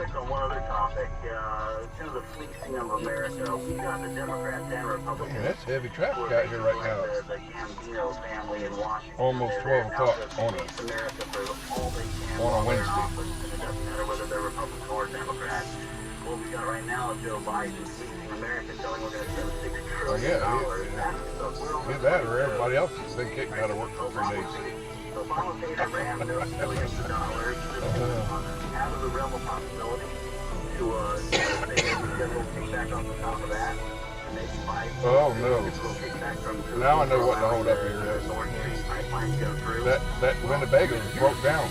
quick on one other topic. Kind of the fleecing of America. We got the Democrats and Republicans. Yeah, that's heavy traffic out here right now. The Gambino family in Washington. Almost 12 o'clock on America for all they can a Wednesday. It doesn't matter whether they're Republican or Democrat. What we got right now is Joe Biden fleecing America, telling we're going to spend $6 trillion. Get that, or everybody else is they kicked out of work for 3 days. Obama paid Iran millions of dollars out of the realm of possibility to say get a little kickback off the top of that. And maybe buy oh no. Kickback from now I know what the hold up here is. That Winnebago broke down.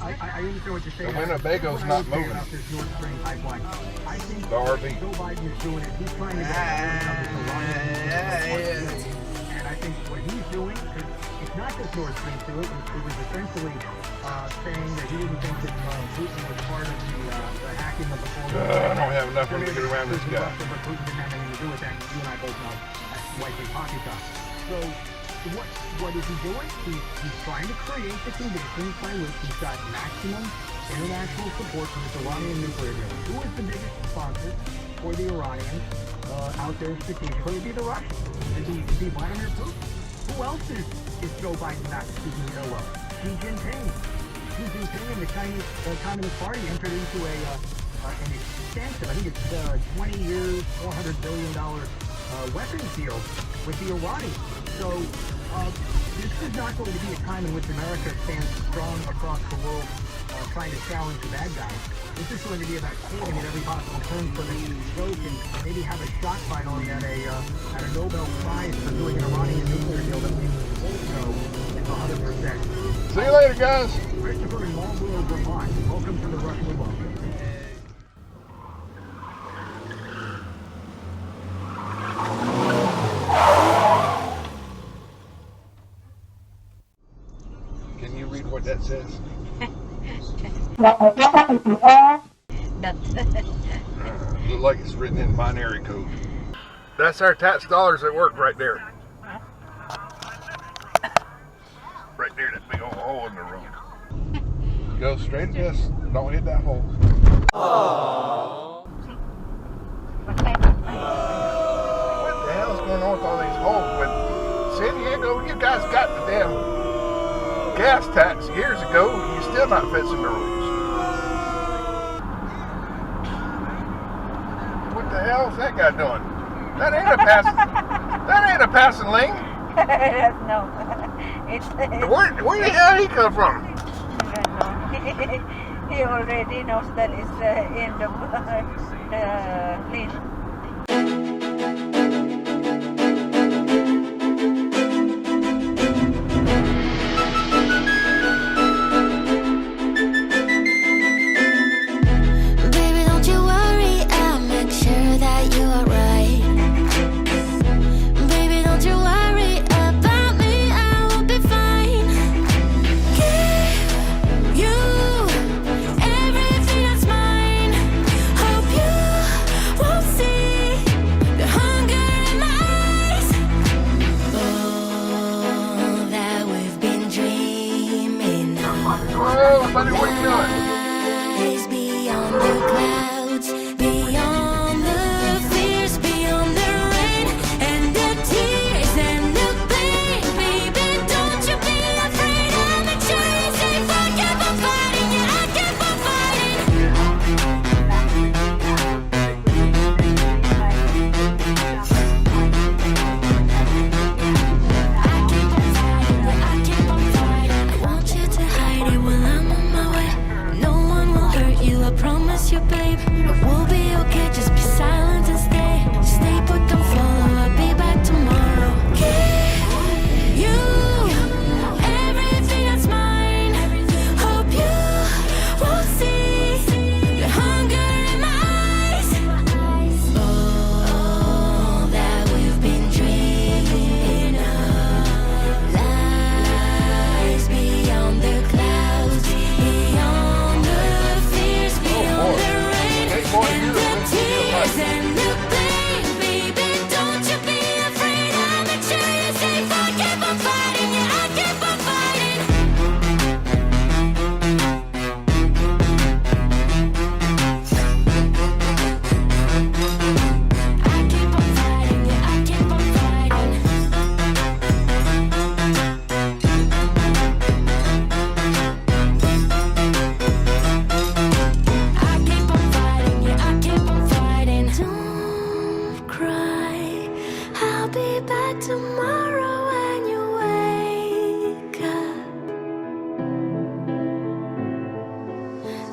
I understand what you're saying. The Winnebago's not moving. Nord Stream pipeline. I think the RV. Joe Biden is doing it. He's trying to get and I think what he's doing is it's not just Nord Stream 2. It was essentially saying that he didn't think that Putin was part of the hacking of the phone. I don't have enough room to get around this guy. Putin didn't have anything to do with that. You and I both know that's likely pocketbook. So what is he doing? He's trying to create the conditions by which he's got maximum international support for this Iranian nuclear deal. Who is the biggest sponsor for the Iranians out there strategically? It'd be the Russians. It'd be Vladimir Putin. Who else is Joe Biden not speaking ill of? Xi Jinping. Xi Jinping and the Chinese Communist Party entered into an extensive, I think it's 20 years, $400 billion weapons deal with the Iranians. So this is not going to be a time in which America stands strong across the world trying to challenge the bad guys. This is going to be about saving at every possible turn for the joke and maybe have a shot finally at a Nobel Prize for doing an Iranian nuclear deal that we both know is 100%. See you later, guys. Christopher in Marlboro, Vermont. Welcome to the Rush Limbaugh Show. Can you read what that says? Look like it's written in binary code. That's our tax dollars at work right there. Right there, that big old hole in the road. Go straight at this. Don't hit that hole. Aww. What the hell is going on with all these holes? When San Diego, you guys got the damn gas tax years ago, you're still not fixing the rules. What the hell is that guy doing? That ain't a passing lane. No. Where the hell did he come from? He already knows that it's the end of the lane.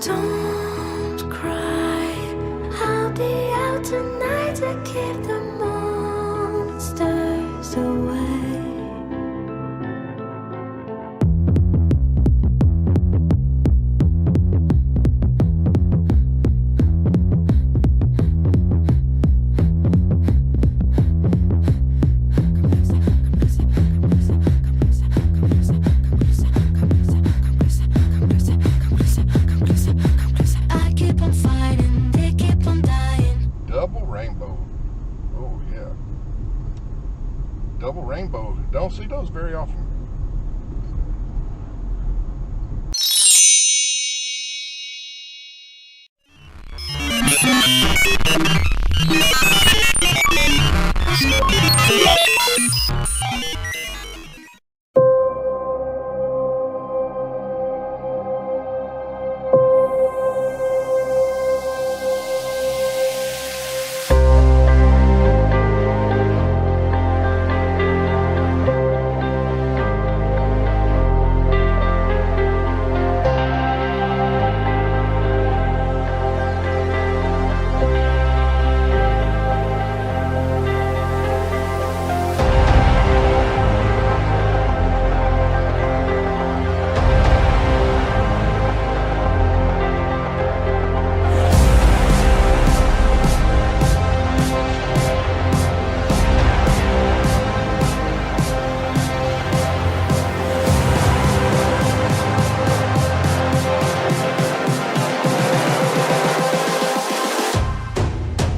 Don't cry, I'll be out tonight to keep the monsters away. I keep on fighting, they keep on dying. Double rainbow. Oh, yeah. Double rainbow. Don't see those very often.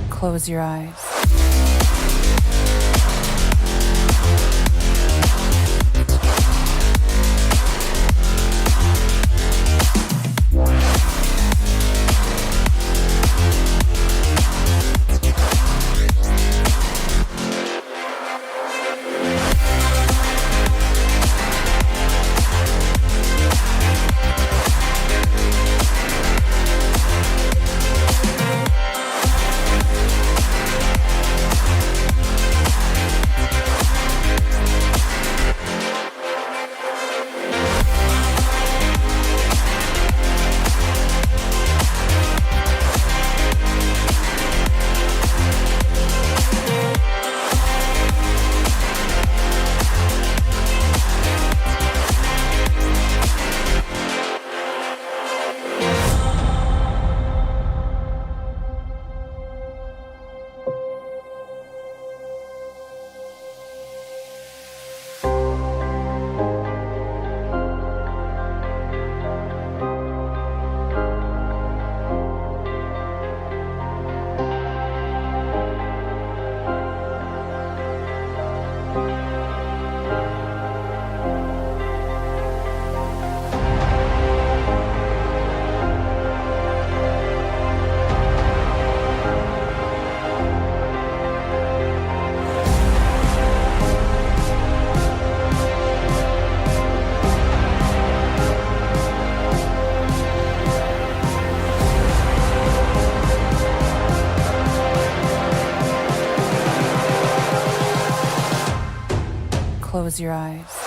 Close your eyes. Close your eyes.